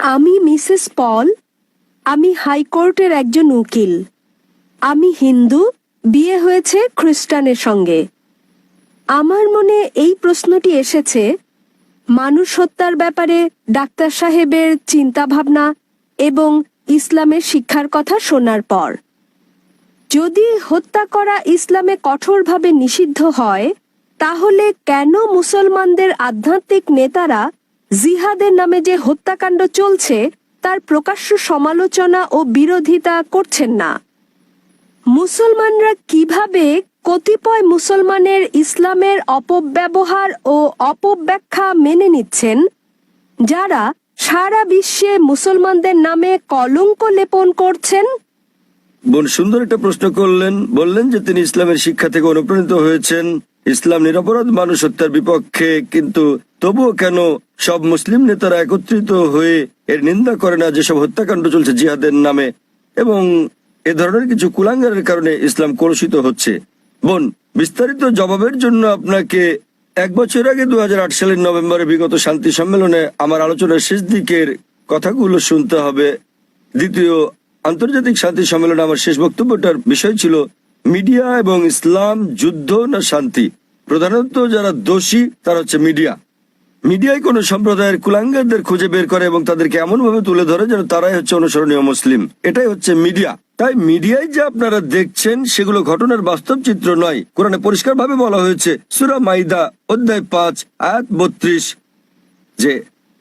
আমি মিসেস পল। আমি হাইকোর্টের একজন উকিল। আমি হিন্দু, বিয়ে হয়েছে খ্রিস্টানের সঙ্গে। আমার মনে এই প্রশ্নটি এসেছে মানুষ হত্যার ব্যাপারে ডাক্তার সাহেবের চিন্তাভাবনা এবং ইসলামের শিক্ষার কথা শোনার পর। যদি হত্যা করা ইসলামে কঠোরভাবে নিষিদ্ধ হয়, তাহলে কেন মুসলমানদের আধ্যাত্মিক নেতারা জিহাদের নামে যে হত্যাকাণ্ড চলছে তার প্রকাশ্য সমালোচনা ও বিরোধিতা করছেন না? মুসলমানরা কিভাবে কতিপয় মুসলমানের ইসলামের অপব্যবহার ও অপব্যাখ্যা মেনে নিচ্ছেন, যারা সারা বিশ্বে মুসলমানদের নামে কলঙ্ক লেপন করছেন? বোন সুন্দর একটা প্রশ্ন করলেন। বললেন যে তিনি ইসলামের শিক্ষা থেকে অনুপ্রাণিত হয়েছেন, ইসলাম নিরপরাধ মানুষ হত্যার বিপক্ষে, কিন্তু তবুও কেন সব মুসলিম নেতারা একত্রিত হয়ে এর নিন্দা করে না যেসব হত্যাকাণ্ড চলছে জিহাদের নামে, এবং এ ধরনের কিছু কুলাঙ্গারের কারণে ইসলাম কলুষিত হচ্ছে? বোন, বিস্তারিত জবাবের জন্য আপনাকে 1 বছর আগে 2008 সালের নভেম্বরে বিগত শান্তি সম্মেলনে আমার আলোচনার শেষ দিকের কথাগুলো শুনতে হবে। দ্বিতীয় আন্তর্জাতিক শান্তি সম্মেলনে আমার শেষ বক্তব্যটার বিষয় ছিল মিডিয়া এবং ইসলাম, যুদ্ধ না শান্তি। প্রধানত যারা দোষী তারা হচ্ছে মিডিয়া। মিডিয়ায় কোন সম্প্রদায়ের কুলাঙ্গারদের খুঁজে বের করে এবং তাদেরকে এমন ভাবে তুলে ধরে যেন তারাই হচ্ছে অনুসরণীয় মুসলিম। এটাই হচ্ছে মিডিয়া। তাই মিডিয়ায় যে আপনারা দেখছেন সেগুলো ঘটনার বাস্তব চিত্র নয়। কোরআনে পরিষ্কার ভাবে বলা হয়েছে, সূরা মাইদা অধ্যায় 5 আয়াত 32, যে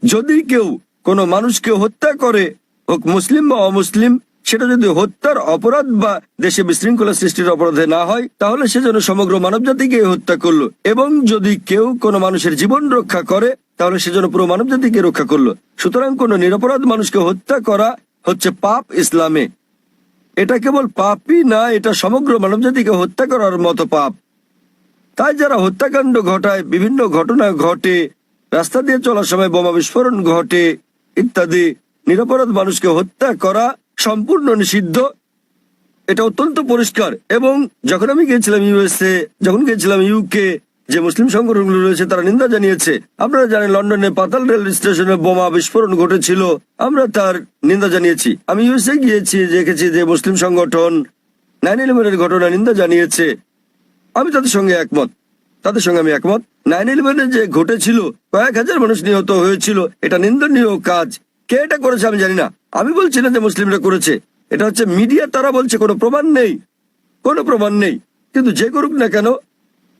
যদি কেউ কোনো মানুষকে হত্যা করে, হোক মুসলিম বা অমুসলিম, সেটা যদি হত্যার অপরাধ বা দেশে বিশৃঙ্খলা সৃষ্টির অপরাধে না হয়, তাহলে সে যেন সমগ্র মানব জাতিকে হত্যা করলো। এবং যদি কেউ কোনো মানুষের জীবন রক্ষা করে, তাহলে সে যেন পুরো মানব জাতিকে রক্ষা করলো। সুতরাং কোনো নিরপরাধ মানুষকে হত্যা করা হচ্ছে পাপ ইসলামে। এটা কেবল পাপই না, এটা সমগ্র মানব জাতিকে হত্যা করার মতো পাপ। তাই যারা হত্যাকাণ্ড ঘটায়, বিভিন্ন ঘটনা ঘটে, রাস্তা দিয়ে চলার সময় বোমা বিস্ফোরণ ঘটে ইত্যাদি, নিরপরাধ মানুষকে হত্যা করা সম্পূর্ণ নিষিদ্ধ। এটা অত্যন্ত পরিষ্কার। এবং যখন আমি গিয়েছিলাম ইউএসএ, যখন গিয়েছিলাম ইউকে, যে মুসলিম সংগঠনগুলো রয়েছে তারা নিন্দা জানিয়েছে। আপনারা জানেন লন্ডনে পাতাল রেল স্টেশনে বোমা বিস্ফোরণ ঘটেছিল, আমরা তার নিন্দা জানিয়েছি। আমি ইউএসএ গিয়েছি, দেখেছি যে মুসলিম সংগঠন 9/11 ঘটনা নিন্দা জানিয়েছে। আমি তাদের সঙ্গে একমত, তাদের সঙ্গে আমি একমত। 9/11 যে ঘটেছিল, কয়েক হাজার মানুষ নিহত হয়েছিল, এটা নিন্দনীয় কাজ। কে এটা করেছে আমি জানি না, আমি বলছি না যে মুসলিমরা করেছে, এটা হচ্ছে মিডিয়া। তারা বলছে কোনো প্রমাণ নেই, কোনো প্রমাণ নেই। কিন্তু যে করুক না কেন,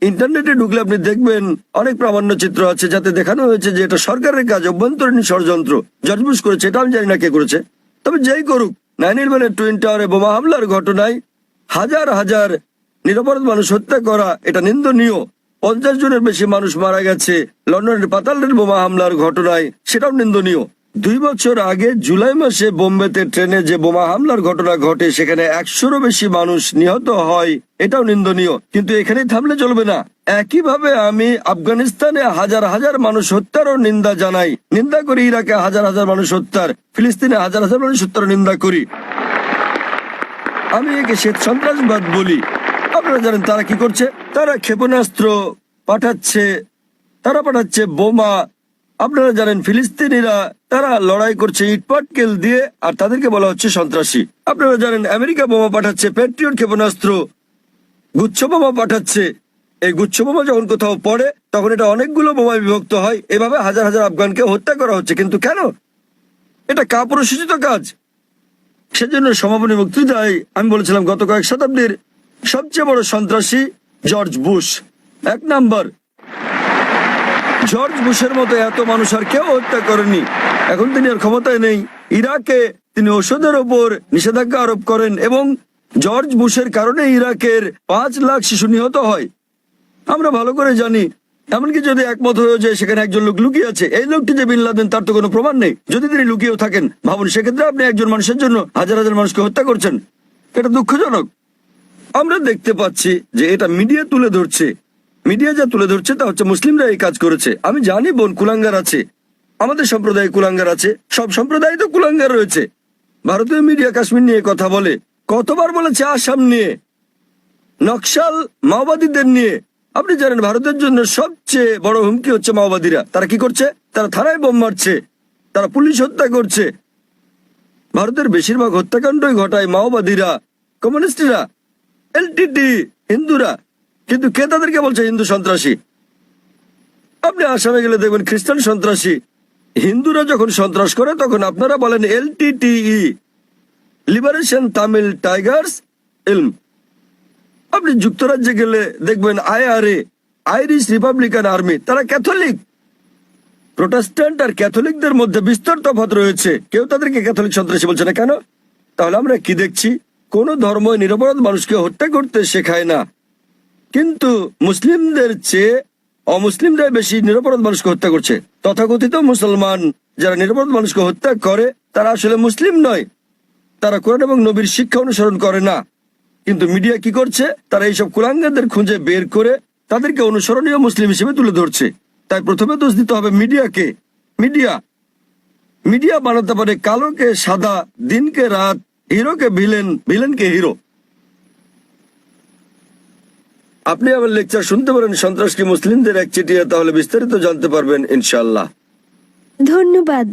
ইন্টারনেটে ঢুকলে আপনি দেখবেন অনেক প্রামাণ্য চিত্র আছে যাতে দেখানো হয়েছে যে এটা সরকারের কাজ, অভ্যন্তরীণ ষড়যন্ত্র। জর্জ বুশ করেছে, এটা আমি জানি না কে করেছে। তবে যেই করুক, 9/11 টুইন টাওয়ারে বোমা হামলার ঘটনায় হাজার হাজার নিরপরাধ মানুষ হত্যা করা, এটা নিন্দনীয়। 50 জনের বেশি মানুষ মারা গেছে লন্ডনের পাতাল রেল বোমা হামলার ঘটনায়, সেটাও নিন্দনীয়। 2 বছর আগে জুলাই মাসে বোম্বেতে ট্রেনে যে বোমা হামলার ঘটনা ঘটে, সেখানে 100-রও বেশি মানুষ নিহত হয়, এটাও নিন্দনীয়। কিন্তু এখানেই থামলে চলবে না। একইভাবে আমি আফগানিস্তানে হাজার হাজার মানুষ হত্যারও নিন্দা জানাই, নিন্দা করি। ইরাকে হাজার হাজার মানুষ হত্যার, ফিলিস্তিনে হাজার হাজার মানুষ হত্যারও নিন্দা করি। আমি একে শ্বেত সন্ত্রাসবাদ বলি। আপনারা জানেন তারা কি করছে? তারা ক্ষেপণাস্ত্র পাঠাচ্ছে, তারা পাঠাচ্ছে বোমা। আপনারা জানেন ফিলিস্তিনিরা তারা লড়াই করছে ইটপাটকেল দিয়ে, আর তাদেরকে বলা হচ্ছে সন্ত্রাসী। আপনারা জানেন আমেরিকা বোমা পাঠাচ্ছে, প্যাট্রিয়ট ক্ষেপণাস্ত্র, গুচ্ছ বোমা পাঠাচ্ছে। এই গুচ্ছ বোমা যখন কোথাও পড়ে, তখন এটা অনেকগুলো বোমায় বিভক্ত হয়। এভাবে হাজার হাজার আফগানকে হত্যা করা হচ্ছে। কিন্তু কেন? এটা কাপুরুষোচিত কাজ। সেজন্য সমাপনী বক্তৃতায় আমি বলেছিলাম গত কয়েক শতাব্দীর সবচেয়ে বড় সন্ত্রাসী জর্জ বুশ, 1 নাম্বার। জর্জ বুশের মতো এত মানুষ আর কেউ হত্যা করেনি। এখন তিনি আর ক্ষমতায় নেই। ইরাকে তিনি ওষুধের ওপর নিষেধাজ্ঞা আরোপ করেন এবং জর্জ বুশের কারণে ইরাকের 5 লাখ শিশু নিহত হয়। আমরা ভালো করে জানি। এমনকি যদি একমত হয়ে যায় সেখানে একজন লোক লুকিয়ে আছে, এই লোকটি যে বিন লাদেন, তার তো কোনো প্রমাণ নেই। যদি তিনি লুকিয়েও থাকেন, ভাবুন সেক্ষেত্রে আপনি একজন মানুষের জন্য হাজার হাজার মানুষকে হত্যা করছেন। এটা দুঃখজনক। আমরা দেখতে পাচ্ছি যে এটা মিডিয়া তুলে ধরছে। মিডিয়া যা তুলে ধরছে তা হচ্ছে মুসলিমরা এই কাজ করেছে। আমি জানি বোন, কুলাঙ্গার আছে, আমাদের সম্প্রদায়ে কুলাঙ্গার আছে, সব সম্প্রদায় তো কুলাঙ্গার রয়েছে। ভারতীয় মিডিয়া কাশ্মীর নিয়ে কথা বলে, কতবার বলেছে আসাম নিয়ে, নকশাল মাওবাদীদের নিয়ে। আপনি জানেন ভারতের জন্য সবচেয়ে বড় হুমকি হচ্ছে মাওবাদীরা। তারা কি করছে? তারা থানায় বোম মারছে, তারা পুলিশ হত্যা করছে। ভারতের বেশিরভাগ হত্যাকাণ্ডই ঘটায় মাওবাদীরা, কমিউনিস্টরা, এলটিটি, হিন্দুরা। কিন্তু কে তাদেরকে বলছে হিন্দু সন্ত্রাসী? আপনি আসামে গেলে দেখবেন খ্রিস্টান সন্ত্রাসী। হিন্দুরা যখন সন্ত্রাস করে তখন আপনারা বলেন এলটিটিই, লিবারেশন তামিল টাইগার্স ইলম। আপনি যুক্তরাজ্যে গেলে দেখবেন আইআরএ, আইরিশ রিপাবলিকান আর্মি, তারা ক্যাথলিক। প্রোটেস্ট্যান্ট আর ক্যাথলিকদের মধ্যে বিস্তর তফাৎ রয়েছে, কেউ তাদেরকে ক্যাথলিক সন্ত্রাসী বলছে না কেন? তাহলে আমরা কি দেখছি? কোন ধর্ম নিরপরাধ মানুষকে হত্যা করতে শেখায় না, কিন্তু মুসলিমদের চেয়ে অমুসলিমরাই বেশি নিরপরাধ মানুষকে হত্যা করছে। তথাকথিত মুসলমান যারা নিরপরাধ মানুষকে হত্যা করে তারা আসলে মুসলিম নয়, তারা কোরআন এবং নবীর শিক্ষা অনুসরণ করে না। কিন্তু মিডিয়া কি করছে? তারা এইসব কুলাঙ্গারদের খুঁজে বের করে তাদেরকে অনুসরণীয় মুসলিম হিসেবে তুলে ধরছে। তাই প্রথমে দোষ দিতে হবে মিডিয়াকে। মিডিয়া বানাতে পারে কালোকে সাদা, দিনকে রাত, হিরোকে ভিলেন, ভিলেনকে হিরো। আপনি আমার লেকচার শুনতে পারেন সন্ত্রাস কি মুসলিমদের একচেটিয়া, তাহলে বিস্তারিত জানতে পারবেন ইনশাআল্লাহ। ধন্যবাদ।